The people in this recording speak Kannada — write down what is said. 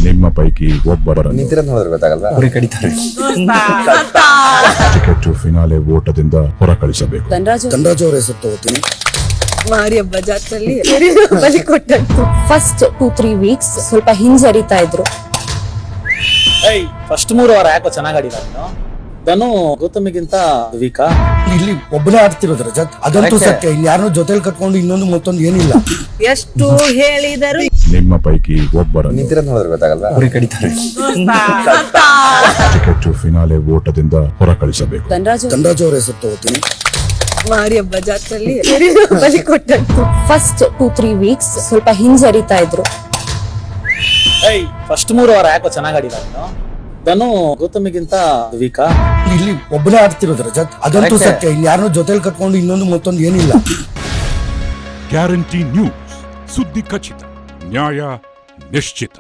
ನಿಮ್ಮ ಪೈಕಿ ಒಬ್ಬರನ್ನು ನಿಂತಿರೋದು ನೋಡಿದ್ರೆ ಗೊತ್ತಾಗಲ್ವಾ ಅವ್ರಿಗೆ ಕಡಿತಾರೆ. ಟಿಕೆಟ್ ಫಿನಾಲೆ ಓಟದಿಂದ ಹೊರಕಳಿಸಬೇಕು. ಧನರಾಜ್ ಅವರ ಹೆಸರು ತಗೋತೀನಿ. ಮಾರಿ ಹಬ್ಬ ಜಾತ್ರೆಯಲ್ಲಿ ಬಲಿ ಕೊಟ್ಟಂತು. ಫಸ್ಟ್ 2-3 ವೀಕ್ಸ್ ಸ್ವಲ್ಪ ಹಿಂಜರಿತಾ ಇದ್ರು. ಫಸ್ಟ್ 3 ವಾರ ಯಾಕೋ ಚೆನ್ನಾಗಿ ಆಡಿದ ಧನು ಗೌತಮಿಗಿಂತ ವೀಕಾ. ಇಲ್ಲಿ ಒಬ್ಬನೇ ಆಡ್ತಿರೋದು ರಜತ್, ಅದಂತೂ ಸತ್ಯ. ಇಲ್ಲಿ ಯಾರನ್ನೂ ಜೊತೆಲಿ ಕಟ್ಕೊಂಡು ಇನ್ನೊಂದು ಮತ್ತೊಂದು ಏನಿಲ್ಲ. ಎಷ್ಟು ಹೇಳಿದರು ನಿಮ್ಮ ಪೈಕಿ ಒಬ್ಬರನ್ನು ನಿಂತಿರೋದು ನೋಡಿದ್ರೆ ಗೊತ್ತಾಗಲ್ವಾ ಅವ್ರಿಗೆ ಕಡಿತಾರೆ. ಟಿಕೆಟ್ ಫಿನಾಲೆ ಓಟದಿಂದ ಹೊರಕಳಿಸಬೇಕು. ಧನರಾಜ್ ಅವರ ಹೆಸರು ತಗೋತೀನಿ. ಮಾರಿ ಹಬ್ಬ ಜಾತ್ರೆಯಲ್ಲಿ ಬಲಿ ಕೊಟ್ಟಂತು. ಫಸ್ಟ್ 2-3 ವೀಕ್ಸ್ ಸ್ವಲ್ಪ ಹಿಂಜರಿತಾ ಇದ್ರು. ಫಸ್ಟ್ 3 ವಾರ ಯಾಕೋ ಚೆನ್ನಾಗಿ ಆಡಿದ ಧನು ಗೌತಮಿಗಿಂತ ವೀಕಾ. ಇಲ್ಲಿ ಒಬ್ಬನೇ ಆಡ್ತಿರೋದು ರಜತ್, ಅದಂತೂ ಸತ್ಯ. ಇಲ್ಲಿ ಯಾರನ್ನೂ ಜೊತೆಲಿ ಕಟ್ಕೊಂಡು ಇನ್ನೊಂದು ಮತ್ತೊಂದು ಏನಿಲ್ಲ. ಗ್ಯಾರಂಟಿ ನ್ಯೂಸ್, ಸುದ್ದಿ ಖಚಿತ, ನ್ಯಾಯ ನಿಶ್ಚಿತ.